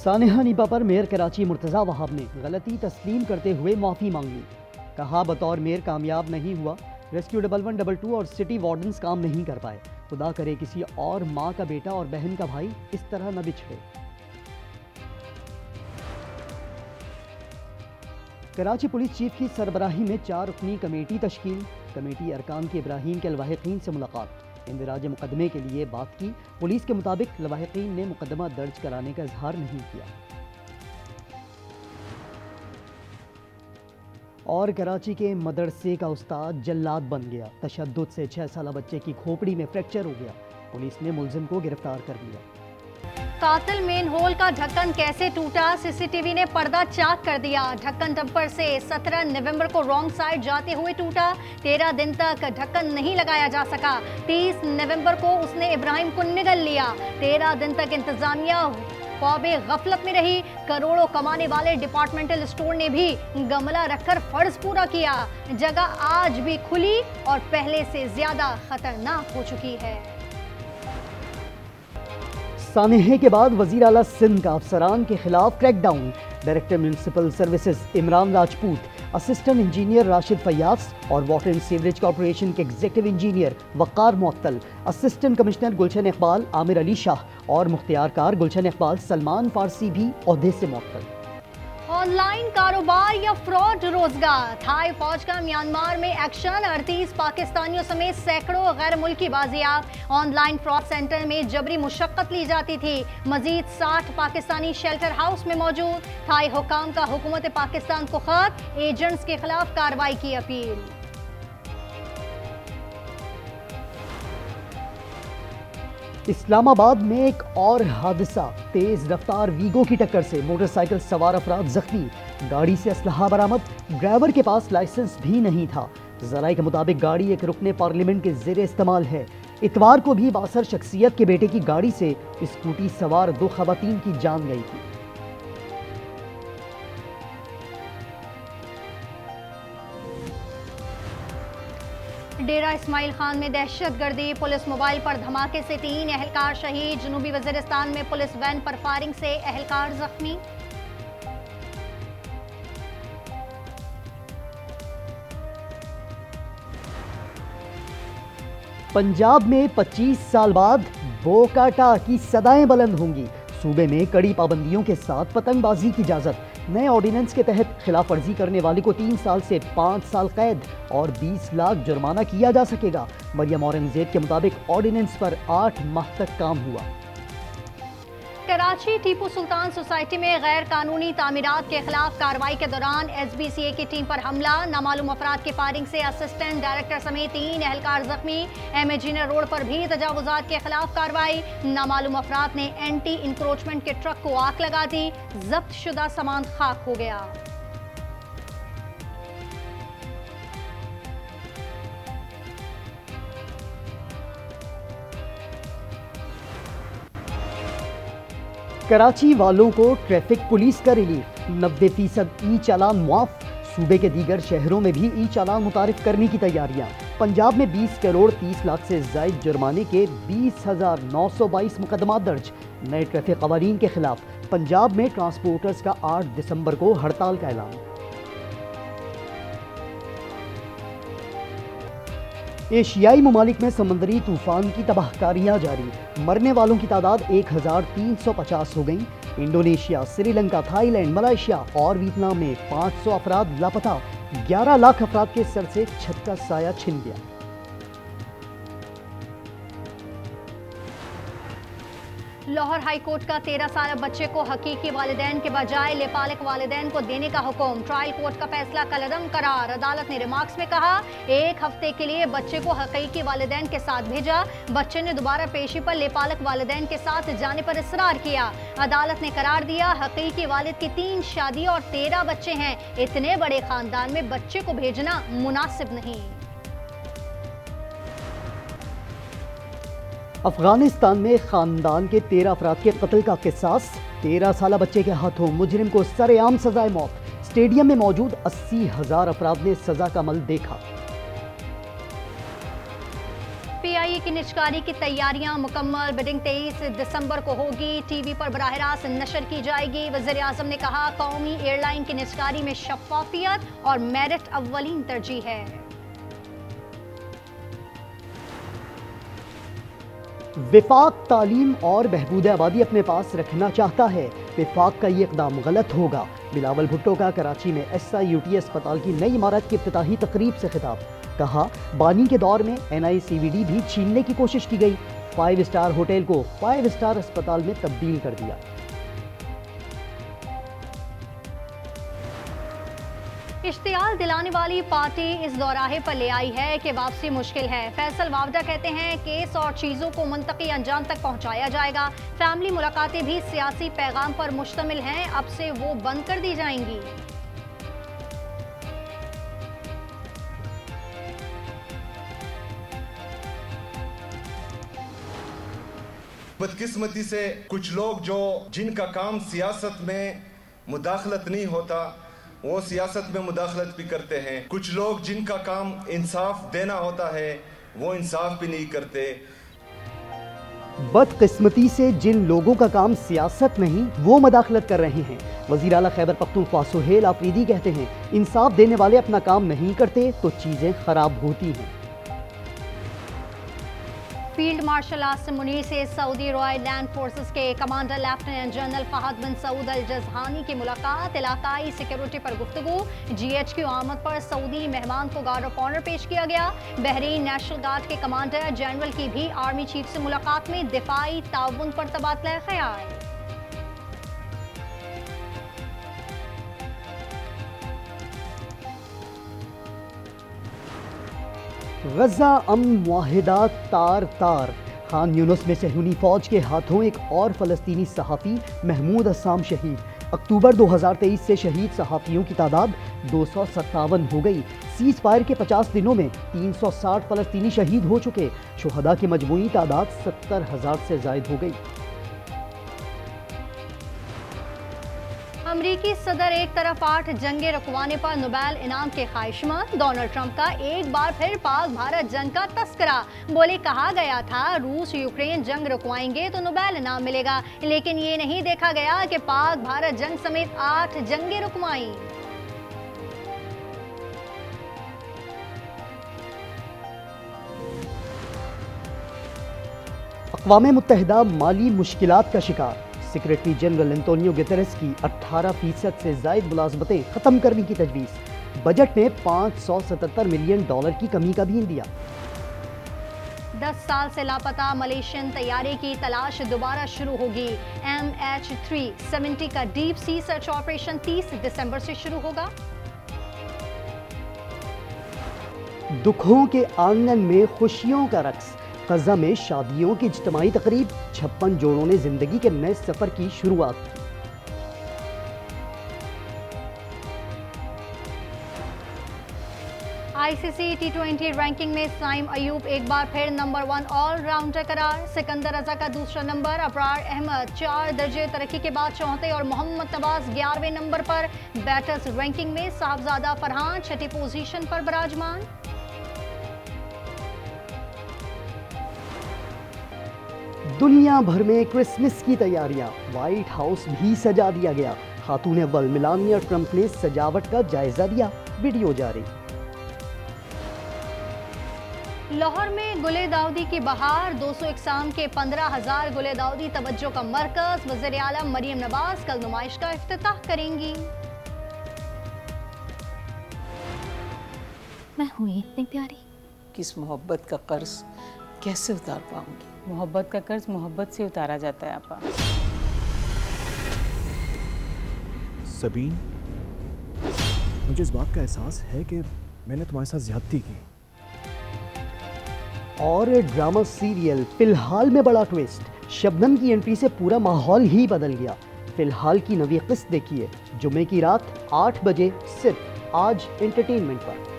सानिहा Nipah पर mayor Karachi Murtaza Wahab ने गलती तस्लीम करते हुए माफ़ी मांगी। कहा बतौर मेयर कामयाब नहीं हुआ, रेस्क्यू 1112 और सिटी वार्डन्स काम नहीं कर पाए। खुदा करे किसी और माँ का बेटा और बहन का भाई इस तरह न बिछड़े। कराची पुलिस चीफ की सरबराही में 4 रुकनी कमेटी तश्कील। कमेटी अरकान के इब्राहीम के लवाहिकीन से मुलाकात, इंदिराज मुकदमे के लिए बात की। पुलिस के मुताबिक लवाहिकीन ने मुकदमा दर्ज कराने का इजहार नहीं किया। और कराची के मदरसे का उस्ताद जल्लाद बन गया। तशद्दुद से 6 साला बच्चे की खोपड़ी में फ्रैक्चर हो गया। पुलिस ने मुलजिम को गिरफ्तार कर लिया। कातिल मेन होल का ढक्कन कैसे टूटा, सीसीटीवी ने पर्दा चाक कर दिया। ढक्कन डंपर से 17 नवंबर को रॉन्ग साइड जाते हुए टूटा। 13 दिन तक ढक्कन नहीं लगाया जा सका। 30 नवंबर को उसने इब्राहिम को निगल लिया। 13 दिन तक इंतजामिया ख्वाबे गफलत में रही। करोड़ों कमाने वाले डिपार्टमेंटल स्टोर ने भी गमला रखकर फर्ज पूरा किया। जगह आज भी खुली और पहले से ज्यादा खतरनाक हो चुकी है। सानेहे के बाद वजीर आला सिंध का अफसरान के खिलाफ crackdown. Director municipal services Imran Rajput, assistant engineer Rashid Fayaz और वाटर एंड सीवरेज कॉर्पोरेशन के एग्जीक्यूटिव इंजीनियर वक़ार मुअत्तल, असिस्टेंट कमिश्नर गुलशन इकबाल आमिर अली शाह और मुख्तियारकार गुलशन इकबाल सलमान फारसी भी ओहदे से मुअत्तल। ऑनलाइन कारोबार या फ्रॉड रोजगार, थाई फौज का म्यांमार में एक्शन। 38 पाकिस्तानियों समेत सैकड़ों गैर मुल्की बाजियाब। ऑनलाइन फ्रॉड सेंटर में जबरी मुशक्कत ली जाती थी। मजीद 60 पाकिस्तानी शेल्टर हाउस में मौजूद। थाई हुकाम का हुकूमत पाकिस्तान को खत, एजेंट्स के खिलाफ कार्रवाई की अपील। इस्लामाबाद में एक और हादसा, तेज रफ्तार वीगो की टक्कर से मोटरसाइकिल सवार अफराद जख्मी। गाड़ी से असलहा बरामद, ड्राइवर के पास लाइसेंस भी नहीं था। जराये के मुताबिक गाड़ी एक रुकने पार्लियामेंट के ज़ेरे इस्तेमाल है। इतवार को भी बासर शख्सियत के बेटे की गाड़ी से स्कूटी सवार 2 खवातीन की जान गई थी। डेरा इस्माइल खान में दहशतगर्दी, पुलिस मोबाइल पर धमाके से 3 एहलकार शहीद। जनूबी वजीरिस्तान में पुलिस वैन पर फायरिंग से एहलकार जख्मी। पंजाब में 25 साल बाद बोकाटा की सदाएं बुलंद होंगी। सूबे में कड़ी पाबंदियों के साथ पतंगबाजी की इजाजत। नए ऑर्डिनेंस के तहत खिलाफ वर्जी करने वाले को 3 साल से 5 साल कैद और 20 लाख जुर्माना किया जा सकेगा। मरियम औरंगजेब के मुताबिक ऑर्डिनेंस पर 8 माह तक काम हुआ। कराची टीपू सुल्तान सोसाइटी में गैर कानूनी तामीरात के खिलाफ कार्रवाई के दौरान SBCA की टीम पर हमला। नामालूम अफराद के फायरिंग से असिस्टेंट डायरेक्टर समेत 3 एहलकार जख्मी। एमेजिनर रोड पर भी तजावुजात के खिलाफ कार्रवाई। नामालूम अफराद ने एंटी इंक्रोचमेंट के ट्रक को आग लगा दी। जब्त शुदा सामान खाक हो गया। कराची वालों को ट्रैफिक पुलिस का रिलीफ, 90% ई चालान मुआफ। सूबे के दीगर शहरों में भी ई चालान मुतारिफ करने की तैयारियां। पंजाब में 20 करोड़ 30 लाख से जायद जुर्माने के 20,922 मुकदमा दर्ज। नए ट्रैफिक कवानीन के खिलाफ पंजाब में ट्रांसपोर्टर्स का 8 दिसंबर को हड़ताल का ऐलान। एशियाई ममालिक में समंदरी तूफान की तबाहकारियां जारी। मरने वालों की तादाद 1350 हो गई। इंडोनेशिया, श्रीलंका, थाईलैंड, मलेशिया और वियतनाम में 500 अफराद लापता। 11 लाख अफराद के सर से छत का साया छिन गया। लाहौर हाई कोर्ट का 13 साल बच्चे को हकीकी वालिदैन के बजाय लेपालक वालिदैन को देने का हुक्म। ट्रायल कोर्ट का फैसला कलअदम करार। अदालत ने रिमार्क्स में कहा, 1 हफ्ते के लिए बच्चे को हकीकी वालिदैन के साथ भेजा। बच्चे ने दोबारा पेशी पर लेपालक वालिदैन के साथ जाने पर इसरार किया। अदालत ने करार दिया, हकीकी वालिद की 3 शादी और 13 बच्चे हैं। इतने बड़े खानदान में बच्चे को भेजना मुनासिब नहीं। अफगानिस्तान में खानदान के 13 अफराद के कत्ल का किसास। 13 साला बच्चे के हाथों मुजरिम को सरेआम सजाए मौत। स्टेडियम में मौजूद 80,000 अफराद ने सजा का अमल देखा। पीआईए की निजकारी की तैयारियां मुकम्मल। बिडिंग 23 दिसंबर को होगी। टीवी पर बराह रास्त नशर की जाएगी। वज़ीर आज़म ने कहा, कौमी एयरलाइन की निजकारी में शफ़ाफियत और मेरिट अव्वलीन तरजीह है। विफाक तालीम और बहबूद आबादी अपने पास रखना चाहता है। विफाक का ये इक़दाम गलत होगा। बिलावल भुट्टो का कराची में SIUT अस्पताल की नई इमारत की इफ्तिताही तकरीब से खिताब। कहा, बानी के दौर में NICVD भी छीनने की कोशिश की गई। 5 स्टार होटल को 5 स्टार अस्पताल में तब्दील कर दिया। इश्तियाल दिलाने वाली पार्टी इस दौराहे पर ले आई है कि वापसी मुश्किल है। फैसल वावडा कहते हैं, केस और चीज़ों को मुंतकी अंजाम तक पहुंचाया जाएगा। फैमिली मुलाकातें भी सियासी पैगाम पर मुश्तमिल हैं, अब से वो बंद कर दी जाएंगी। बदकिस्मती से कुछ लोग जिनका काम सियासत में मुदाखलत नहीं होता, वो सियासत में मुदाखलत भी करते हैं। कुछ लोग जिनका काम इंसाफ देना होता है, वो इंसाफ भी नहीं करते। बदकिस्मती से जिन लोगों का काम सियासत नहीं, वो मुदाखलत कर रहे हैं। वज़ीर आला खैबर पख्तूनख्वा सुहेल आफरीदी कहते हैं, इंसाफ देने वाले अपना काम नहीं करते तो चीज़ें खराब होती हैं। फील्ड मार्शल आसिम मुनीर से सऊदी रॉयल लैंड फोर्सेस के कमांडर लेफ्टिनेंट जनरल फहद बिन सऊद अल जज़हानी की मुलाकात। इलाकाई सिक्योरिटी पर गुफ्तगू। GHQ आमद पर सऊदी मेहमान को गार्ड ऑफ ऑनर पेश किया गया। बहरीन नेशनल गार्ड के कमांडर जनरल की भी आर्मी चीफ से मुलाकात में दिफाई ताउन पर तबादला ख्याल। गजा अमन मुआहिदा तार तार। खान यूनुस में सहूनी फौज के हाथों एक और फलस्तीनी सहाफ़ी महमूद अस्साम शहीद। अक्टूबर 2023 से शहीद सहाफ़ियों की तादाद 257 हो गई। सीज़ फायर के 50 दिनों में 360 फलस्तीनी शहीद हो चुके। शुहदा की मजमूई तादाद 70,000 से ज़ायद हो गई। अमरीकी सदर एक तरफ 8 जंगे रुकवाने पर नोबेल इनाम के ख्वाहिशमंद। डोनाल्ड ट्रंप का एक बार फिर पाक भारत जंग का तस्करा। बोले, कहा गया था रूस यूक्रेन जंग रुकवाएंगे तो नोबेल इनाम मिलेगा, लेकिन ये नहीं देखा गया कि पाक भारत जंग समेत 8 जंगे रुकवाई। अक़वाम मुत्तहिदा माली मुश्किलात का शिकार। सेक्रेटरी जनरल एंटोनियो गुतेरेस की 18% से ज़ायद मुलाज़मतें ख़त्म करने की तजवीज़। बजट में $577 मिलियन की कमी का भी इंदिया। 10 साल से लापता मलेशियन तैयारे की तलाश दोबारा शुरू होगी। MH370 का डीप सी सर्च ऑपरेशन 30 दिसंबर से शुरू होगा। दुखों के आंगन में खुशियों का रक्स। गजा में शादियों की इज्तिमाई तकरीब। 56 जोड़ों ने जिंदगी के नए सफर की शुरुआत की। ICC T20 रैंकिंग में साइम अयूब एक बार फिर नंबर 1 ऑलराउंडर करार। सिकंदर रजा का दूसरा नंबर। अबरार अहमद 4 दर्जे तरक्की के बाद चौथे और मोहम्मद नवाज 11वें नंबर पर। बैटर्स रैंकिंग में साहबजादा फरहान 6ठी पोजीशन पर विराजमान। दुनिया भर में क्रिसमस की तैयारियां। व्हाइट हाउस भी सजा दिया गया। खातून अव्वल मेलानिया ट्रंप ने सजावट का जायजा लिया। वीडियो जारी। लाहौर में गुले दाऊदी की बहार। 200 इकसाम के 15,000 गुले दाऊदी तवज्जो का मरकज। वज़ीर आलम मरियम नवाज कल नुमाइश का इफ्तिताह करेंगी। मैं हूँ इतनी प्यारी, किस मोहब्बत का कर्ज कैसे उतार पाऊंगी। मोहब्बत का कर्ज मोहब्बत से उतारा जाता है आपा। सबीन, मुझे इस बात का एहसास है कि मैंने तुम्हारे साथ ज्यादती की। और ड्रामा सीरियल फिलहाल में बड़ा ट्विस्ट। शबनम की एंट्री से पूरा माहौल ही बदल गया। फिलहाल की नवी किस्त देखिए जुमे की रात 8 बजे सिर्फ आज एंटरटेनमेंट पर।